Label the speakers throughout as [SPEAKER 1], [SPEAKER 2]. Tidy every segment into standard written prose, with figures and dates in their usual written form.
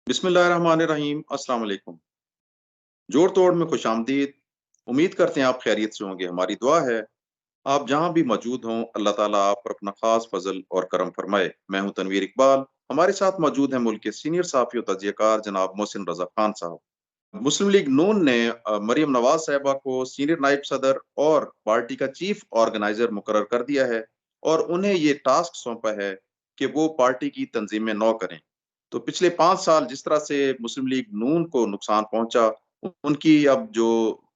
[SPEAKER 1] बिस्मिल्लाहिर्रहमानिर्रहीम। अस्सलाम वालेकुम। जोड़ तोड़ में खुश आमदीद। उम्मीद करते हैं आप खैरियत से होंगे। हमारी दुआ है आप जहां भी मौजूद हों, अल्लाह ताला आप पर अपना खास फजल और करम फरमाए। मैं हूं तनवीर इकबाल। हमारे साथ मौजूद हैं मुल्क के सीनियर सहाफ़ी और तजज़ियाकार जनाब मोहसिन रजा खान साहब। मुस्लिम लीग नून ने मरियम नवाज साहिबा को सीनियर नायब सदर और पार्टी का चीफ ऑर्गेनाइजर मुकर्रर कर दिया है और उन्हें ये टास्क सौंपा है कि वो पार्टी की तंजीमें नौ करें। तो पिछले 5 साल जिस तरह से मुस्लिम लीग नून को नुकसान पहुंचा, उनकी अब जो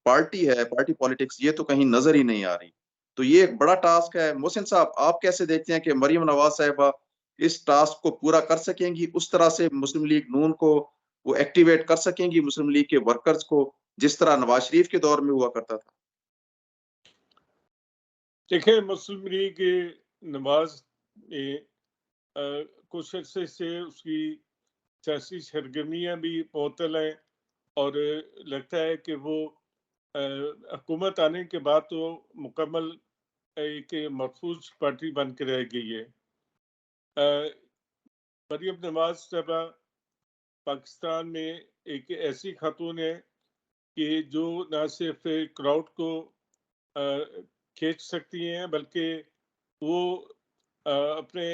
[SPEAKER 1] पार्टी है, पार्टी पॉलिटिक्स, ये तो कहीं नजर ही नहीं आ रही। तो ये एक बड़ा टास्क है। मोहसिन साहब, आप कैसे देखते हैं कि मरियम नवाज साहिबा इस टास्क को पूरा कर सकेंगी? उस तरह से मुस्लिम लीग नून को वो एक्टिवेट कर सकेंगी, मुस्लिम लीग के वर्कर्स को, जिस तरह नवाज शरीफ के दौर में हुआ करता था?
[SPEAKER 2] देखिए, मुस्लिम लीग नवाज ने कुछ अरसे से उसकी सियासी सरगर्मियाँ भी मुअत्तल हैं और लगता है कि वो हुकूमत आने के बाद तो मुकम्मल एक महफूज पार्टी बन के रह गई है। मरियम नवाज साहिबा पाकिस्तान में एक ऐसी खातून है कि जो ना सिर्फ क्राउड को खींच सकती हैं, बल्कि वो अपने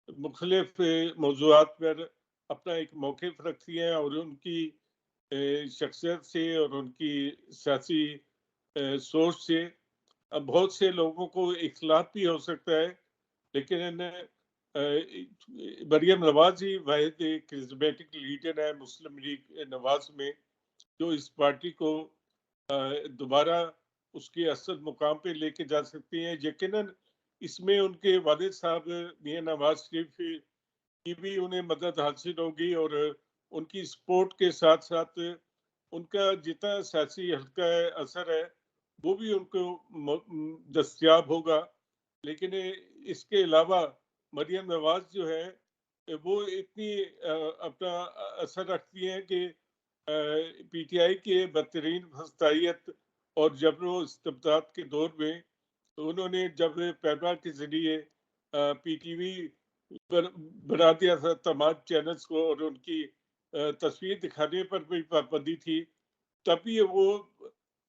[SPEAKER 2] मुख्तलिफ मौज़ूआत पर अपना एक मौक़िफ़ रखती हैं और उनकी शख्सियत से और उनकी सियासी सोच से बहुत से लोगों को इख्तिलाफ भी हो सकता है, लेकिन मरियम नवाज ही वाहिद करिस्मेटिक लीडर है मुस्लिम लीग नवाज में, जो इस पार्टी को दोबारा उसके असल मुकाम पे लेके जा सकती हैं। यकीनन इसमें उनके वालिद साहब मियां नवाज शरीफ की भी उन्हें मदद हासिल होगी और उनकी सपोर्ट के साथ साथ उनका जितना सियासी हल्का है असर है वो भी उनको दस्तयाब होगा। लेकिन इसके अलावा मरियम नवाज जो है वो इतनी अपना असर रखती हैं कि पीटीआई के बदतरीन फस्तायत और जबरो इस्तेबदाद के दौर में तो उन्होंने जब पैमा के जरिए पीटीवी पर बना दिया था तमाम चैनल्स को और उनकी तस्वीर दिखाने पर भी पाबंदी थी, तब भी वो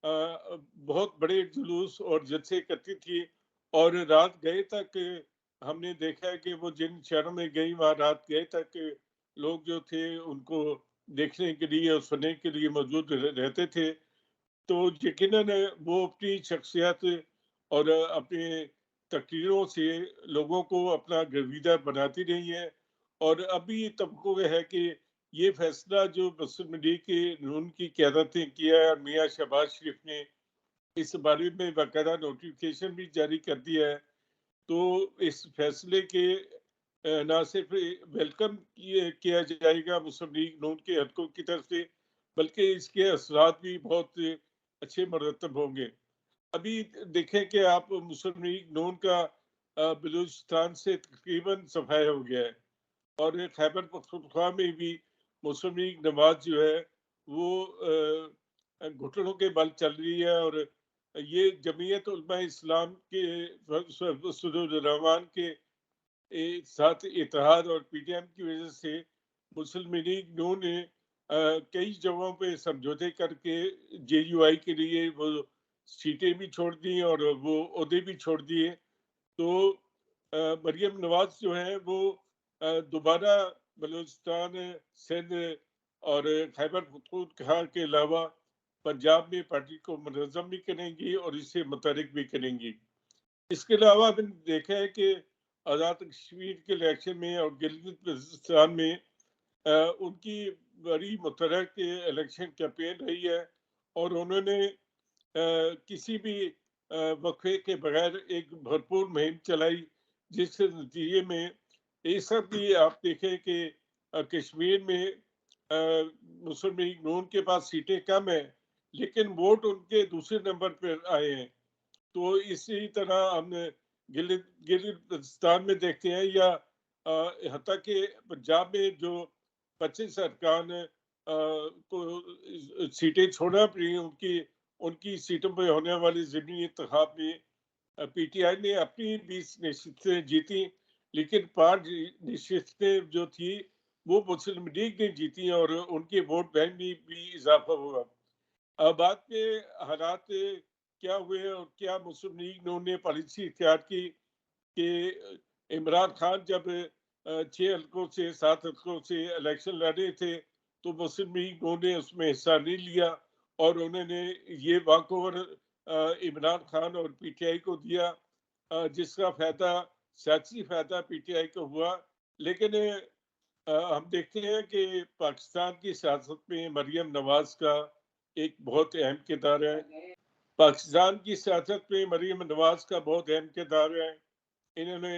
[SPEAKER 2] बहुत बड़े जुलूस और जलसे करती थी और रात गए तक हमने देखा है कि वो जिन शहरों में गई वहाँ रात गए तक लोग जो थे उनको देखने के लिए और सुनने के लिए मौजूद रहते थे। तो यकीनन वो अपनी शख्सियत और अपने तकरीरों से लोगों को अपना गर्विदा बनाती रही है और अभी तबको है कि ये फैसला जो मुस्लिम लीग के नून की क़यादत ने किया है और मियाँ शहबाज शरीफ ने इस बारे में बाकायदा नोटिफिकेशन भी जारी कर दिया है, तो इस फैसले के ना सिर्फ वेलकम किया जाएगा मुस्लिम लीग नून के हलकों की तरफ से, बल्कि इसके असरात भी बहुत अच्छे मरतब होंगे। अभी देखें कि आप मुस्लिम लीग नून का बलूचिस्तान से तकरीबन सफाया हो गया है और खैबर पख्तूनख्वा में भी मुस्लिम लीग नवाज जो है वो घुटनों के बल चल रही है और ये जमीयत उलमा इस्लाम के रहमान के साथ इत्तेहाद और पीटीएम की वजह से मुस्लिम लीग नून ने कई जगहों पे समझौते करके जेयूआई के लिए वो सीटें भी छोड़ दी और वो ओहदे भी छोड़ दिए। तो मरियम नवाज जो है वो दोबारा बलूचिस्तान, सिंध और खैबर पख्तूनख्वा के अलावा पंजाब में पार्टी को मुनज़्ज़म भी करेंगी और इससे मुतहरिक भी करेंगी। इसके अलावा हमने देखा है कि आज़ाद कश्मीर के इलेक्शन में और गिलगित बल्तिस्तान में उनकी बड़ी मुतहरक इलेक्शन कैंपेन रही है और उन्होंने किसी भी वक़्फ़े के बगैर एक भरपूर मुहिम चलाई, जिसके नतीजे में इस सब भी आप देखें कि कश्मीर में मुस्लिम लीग नून के पास सीटें कम हैं, लेकिन वोट उनके दूसरे नंबर पर आए हैं। तो इसी तरह हम गिलगित-बल्तिस्तान में देखते हैं या हत्ता कि पंजाब में जो 25 अरकान को सीटें छोड़ना पड़ी उनकी उनकी सीटों पे होने वाले ज़मीनी इंतखाब में पीटीआई ने अपनी 20 नशिस्तें जीती, लेकिन 5 नशिस्तें जो थी وہ मुस्लिम लीग ने जीती और उनके वोट बैंक में भी इजाफा हुआ। बाद में हालात क्या हुए और क्या मुस्लिम लीग ने उन्हें पॉलिसी इख्तियार की कि इमरान खान जब 6 हल्कों से 7 हल्कों से इलेक्शन लड़े थे, तो मुस्लिम लीग ने उसमें हिस्सा नहीं लिया और उन्होंने ये वॉक ओवर इमरान खान और पीटीआई को दिया, जिसका फ़ायदा सियासी फ़ायदा पीटीआई को हुआ। लेकिन हम देखते हैं कि पाकिस्तान की सियासत में मरियम नवाज़ का एक बहुत अहम किरदार है। पाकिस्तान की सियासत में मरियम नवाज़ का बहुत अहम किरदार है। इन्होंने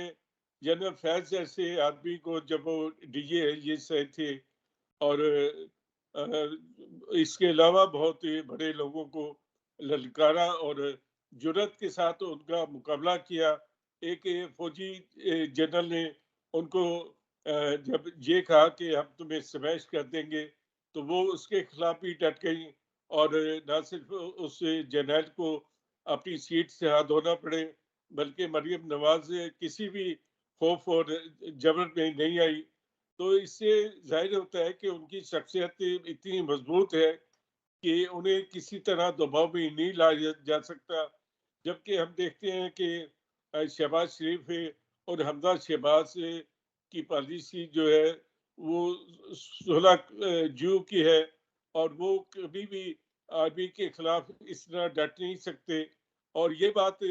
[SPEAKER 2] जनरल फैज़ जैसे आदमी को जब वो DIG से थे और इसके अलावा बहुत ही बड़े लोगों को ललकारा और जुर्रत के साथ उनका मुकाबला किया। एक फौजी जनरल ने उनको जब ये कहा कि हम तुम्हें स्मैश कर देंगे, तो वो उसके खिलाफ भी डट गई और ना सिर्फ उस जनरल को अपनी सीट से हाथ धोना पड़े, बल्कि मरियम नवाज किसी भी खौफ और जबर में नहीं आई। तो इससे जाहिर होता है कि उनकी शख्सियत इतनी मजबूत है कि उन्हें किसी तरह दबाव में नहीं लाया जा सकता। जबकि हम देखते हैं कि शहबाज शरीफ और हमजा शहबाज की पॉलिसी जो है वो 16 जू की है और वो कभी भी आर्मी के खिलाफ इस तरह डट नहीं सकते। और ये बात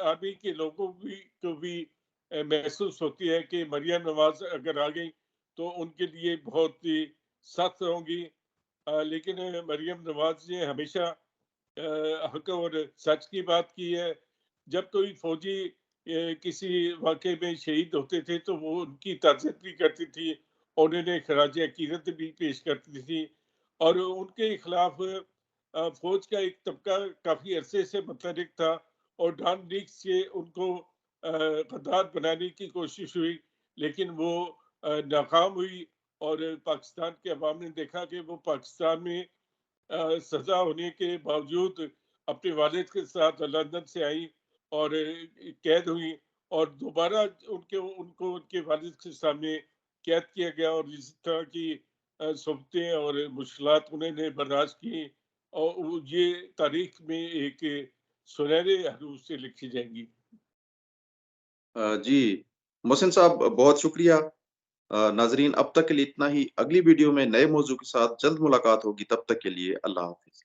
[SPEAKER 2] आर्मी के लोगों को भी महसूस होती है कि मरियम नवाज अगर आ गई तो उनके लिए बहुत ही सख्त होंगी। लेकिन मरियम नवाज ने हमेशा हक और सच की बात की है। जब कोई फौजी किसी वाक़े में शहीद होते थे तो वो उनकी ताज़ियत भी करती थी और उन्हें खराज अकीदत भी पेश करती थी और उनके खिलाफ फौज का एक तबका काफ़ी अरसे से मुतहरिक था और डॉन लीग से उनको गद्दार बनाने की कोशिश हुई, लेकिन वो नाकाम हुई और पाकिस्तान के अवाम ने देखा कि वो पाकिस्तान में सजा होने के बावजूद अपने वालिद के साथ लंदन से आई और कैद हुई और दोबारा उनको उनके वालिद के सामने कैद किया गया और इस तरह की सोबतें और मुश्किलात उन्होंने बर्दाश्त की और ये तारीख में एक सुनहरे हरूफ से लिखी जाएंगी।
[SPEAKER 1] जी, मोहसिन साहब बहुत शुक्रिया। नाज़रीन अब तक के लिए इतना ही। अगली वीडियो में नए मौज़ू के साथ जल्द मुलाकात होगी, तब तक के लिए अल्लाह हाफ़िज़।